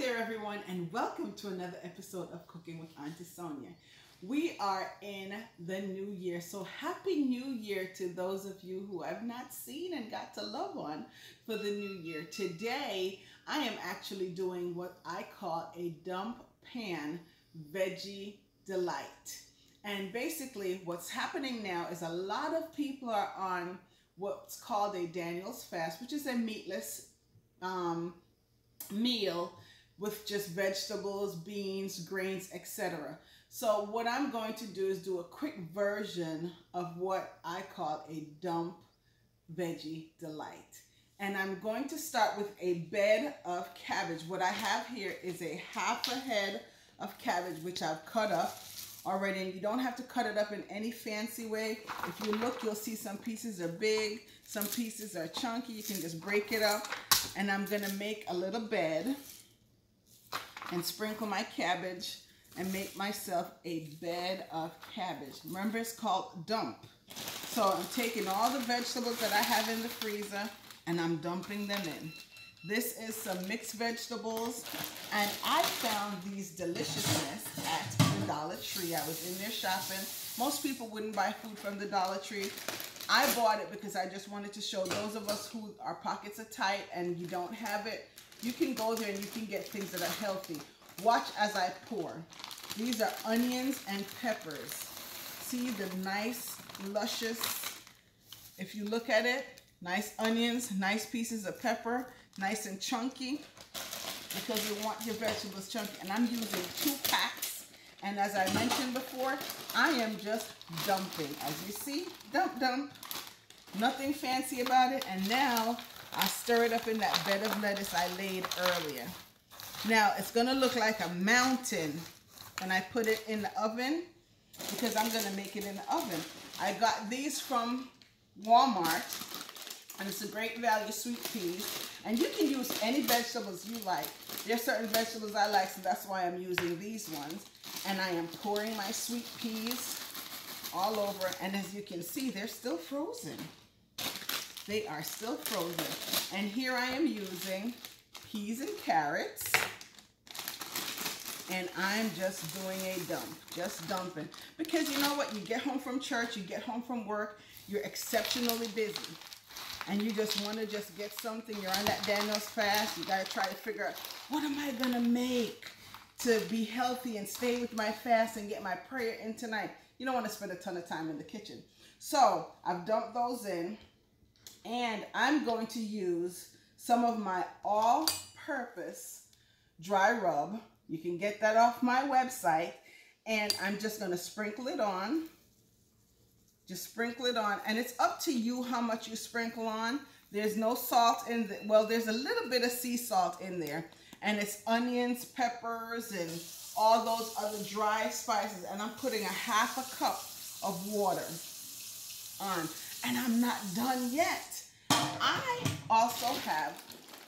there everyone, and welcome to another episode of Cooking with Auntie Sonia. We are in the new year, so happy new year to those of you who I've not seen and got to love on for the new year. Today I am actually doing what I call a dump pan veggie delight. And basically what's happening now is a lot of people are on what's called a Daniel's fast, which is a meatless meal with just vegetables, beans, grains, etc. So what I'm going to do is do a quick version of what I call a dump veggie delight. And I'm going to start with a bed of cabbage. What I have here is a half a head of cabbage, which I've cut up already. And you don't have to cut it up in any fancy way. If you look, you'll see some pieces are big, some pieces are chunky. You can just break it up. And I'm gonna make a little bed and sprinkle my cabbage and make myself a bed of cabbage. Remember, it's called dump. So I'm taking all the vegetables that I have in the freezer and I'm dumping them in. This is some mixed vegetables, and I found these deliciousness at the Dollar Tree. I was in there shopping. Most people wouldn't buy food from the Dollar Tree. I bought it because I just wanted to show those of us who our pockets are tight and you don't have it, you can go there and you can get things that are healthy. Watch as I pour. These are onions and peppers. See the nice, luscious, if you look at it, nice onions, nice pieces of pepper, nice and chunky, because you want your vegetables chunky. And I'm using 2 packs. And as I mentioned before, I am just dumping. As you see, dump, dump. Nothing fancy about it. And now I stir it up in that bed of lettuce I laid earlier. Now it's gonna look like a mountain when I put it in the oven, because I'm gonna make it in the oven. I got these from Walmart, and it's a great value, sweet peas. And you can use any vegetables you like. There's certain vegetables I like, so that's why I'm using these ones. And I am pouring my sweet peas all over. And as you can see, they're still frozen. They are still frozen. And here I am using peas and carrots. And I'm just doing a dump, just dumping. Because you know what? You get home from church, you get home from work, you're exceptionally busy. And you just want to just get something. You're on that Daniel's fast. You got to try to figure out, what am I going to make to be healthy and stay with my fast and get my prayer in tonight? You don't want to spend a ton of time in the kitchen. So I've dumped those in. And I'm going to use some of my all-purpose dry rub. You can get that off my website. And I'm just going to sprinkle it on. Just sprinkle it on, and it's up to you how much you sprinkle on. There's no salt in the, well, there's a little bit of sea salt in there, and it's onions, peppers, and all those other dry spices, and I'm putting a half a cup of water on, and I'm not done yet. I also have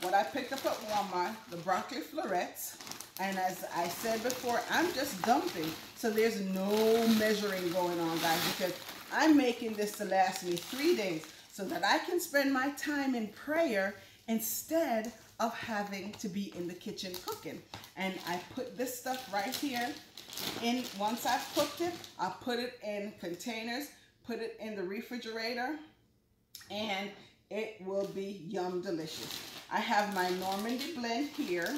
what I picked up at Walmart, the broccoli florets, and as I said before, I'm just dumping, so there's no measuring going on, guys, because I'm making this to last me 3 days so that I can spend my time in prayer instead of having to be in the kitchen cooking. And I put this stuff right here in. Once I've cooked it, I'll put it in containers, put it in the refrigerator, and it will be yum delicious. I have my Normandy blend here,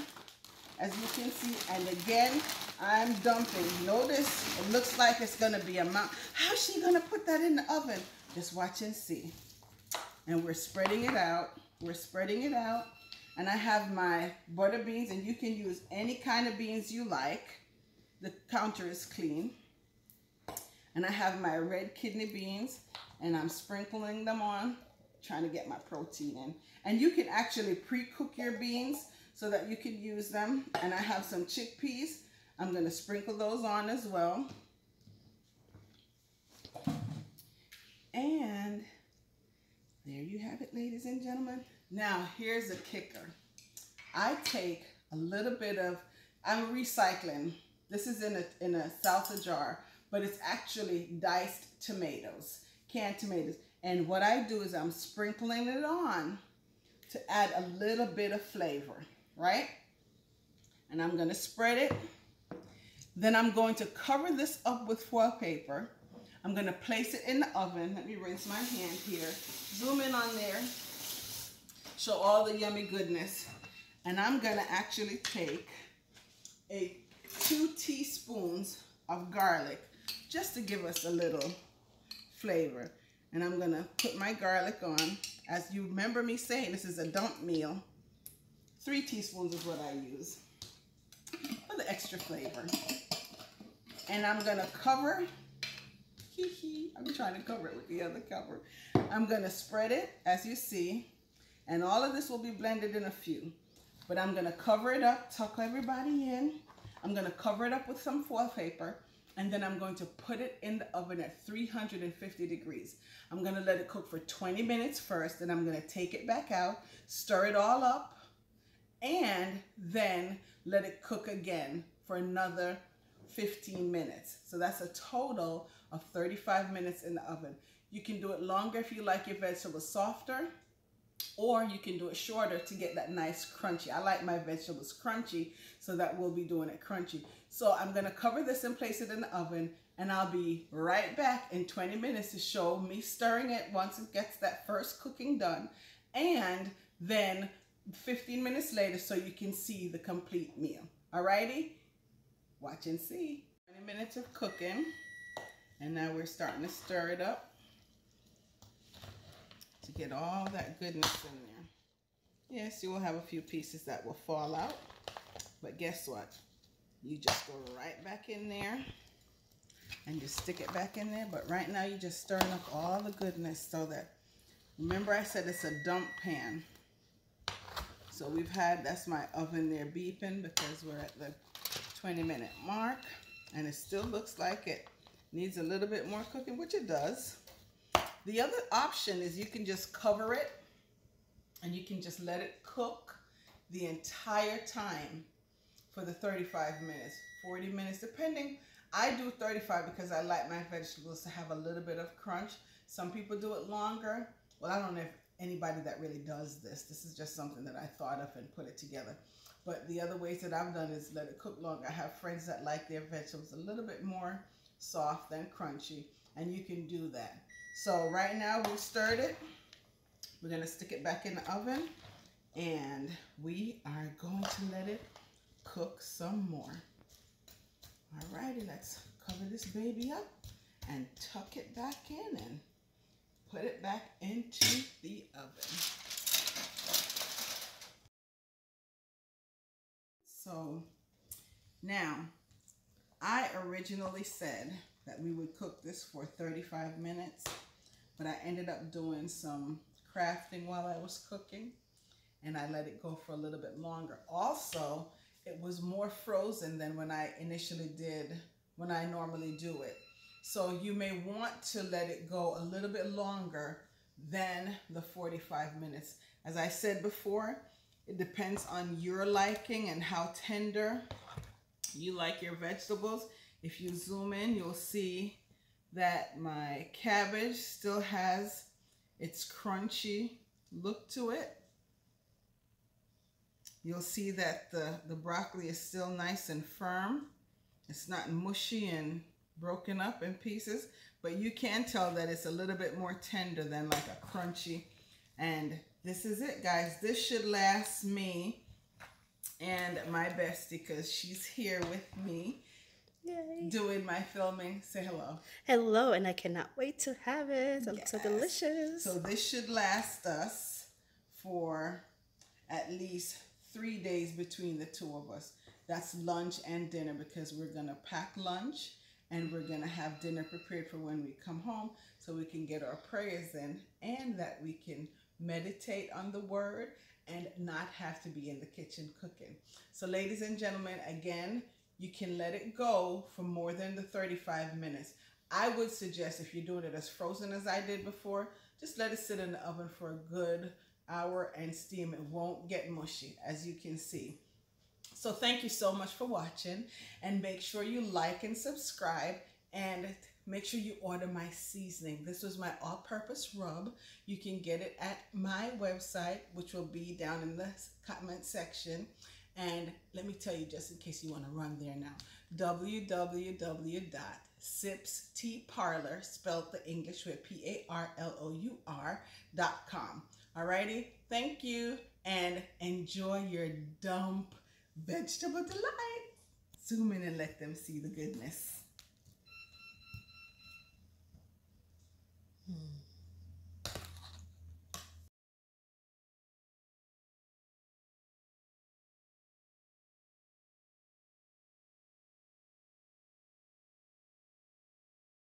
as you can see, and again, I'm dumping. Notice it looks like it's gonna be a mountain. How's she gonna put that in the oven? Just watch and see. And we're spreading it out. We're spreading it out. And I have my butter beans, and you can use any kind of beans you like. The counter is clean. And I have my red kidney beans, and I'm sprinkling them on, trying to get my protein in. And you can actually pre-cook your beans so that you can use them. And I have some chickpeas. I'm going to sprinkle those on as well. And there you have it, ladies and gentlemen. Now, here's a kicker. I take a little bit of, I'm recycling. This is in a salsa jar, but it's actually diced tomatoes, canned tomatoes. And what I do is I'm sprinkling it on to add a little bit of flavor, right? and I'm going to spread it. Then I'm going to cover this up with foil paper. I'm going to place it in the oven. Let me rinse my hand here. Zoom in on there. Show all the yummy goodness. And I'm going to actually take 2 teaspoons of garlic just to give us a little flavor. And I'm going to put my garlic on. As you remember me saying, this is a dump meal. 3 teaspoons is what I use for the extra flavor. And I'm going to cover. I'm trying to cover it with the other cover. I'm going to spread it, as you see. And all of this will be blended in a few. But I'm going to cover it up, tuck everybody in. I'm going to cover it up with some foil paper. And then I'm going to put it in the oven at 350 degrees. I'm going to let it cook for 20 minutes first. Then I'm going to take it back out, stir it all up, and then let it cook again for another 15 minutes. So that's a total of 35 minutes in the oven. You can do it longer if you like your vegetables softer, or you can do it shorter to get that nice crunchy. I like my vegetables crunchy, so that we'll be doing it crunchy. So I'm going to cover this and place it in the oven, and I'll be right back in 20 minutes to show me stirring it once it gets that first cooking done, and then 15 minutes later so you can see the complete meal. Alrighty? Watch and see. 20 minutes of cooking, and now we're starting to stir it up to get all that goodness in there. Yes, you will have a few pieces that will fall out, but guess what? You just go right back in there and just stick it back in there. But right now you're just stirring up all the goodness so that, remember I said it's a dump pan. So we've had, that's my oven there beeping because we're at the 20-minute mark, and it still looks like it needs a little bit more cooking, which it does. The other option is you can just cover it and you can just let it cook the entire time for the 35 minutes, 40 minutes, depending. I do 35 because I like my vegetables to have a little bit of crunch. Some people do it longer. Well, I don't know if anybody that really does this. This is just something that I thought of and put it together. But the other ways that I've done is let it cook longer. I have friends that like their vegetables a little bit more soft than crunchy, and you can do that. So right now we've stirred it. We're going to stick it back in the oven, and we are going to let it cook some more. Alrighty, let's cover this baby up and tuck it back in and put it back into the oven. So now, I originally said that we would cook this for 35 minutes, but I ended up doing some crafting while I was cooking, and I let it go for a little bit longer. Also, it was more frozen than when I initially did, when I normally do it. So you may want to let it go a little bit longer than the 45 minutes. As I said before, it depends on your liking and how tender you like your vegetables. If you zoom in, you'll see that my cabbage still has its crunchy look to it. You'll see that the broccoli is still nice and firm. It's not mushy and broken up in pieces, but you can tell that it's a little bit more tender than like a crunchy. And this is it, guys. This should last me and my bestie, because she's here with me. Yay. Doing my filming. Say hello. Hello, and I cannot wait to have it. It's so delicious. So this should last us for at least 3 days between the two of us. That's lunch and dinner, because we're going to pack lunch and we're going to have dinner prepared for when we come home, so we can get our prayers in and that we can meditate on the word and not have to be in the kitchen cooking. So ladies and gentlemen, again, you can let it go for more than the 35 minutes. I would suggest, if you're doing it as frozen as I did before, just let it sit in the oven for a good hour and steam. It won't get mushy, as you can see. So thank you so much for watching, and make sure you like and subscribe, and make sure you order my seasoning. This was my all-purpose rub. You can get it at my website, which will be down in the comment section. And let me tell you, just in case you want to run there now, www.sipsteaparlor, spelled the English way, PARLOUR.com. Alrighty, thank you, and enjoy your dump vegetable delight. Zoom in and let them see the goodness.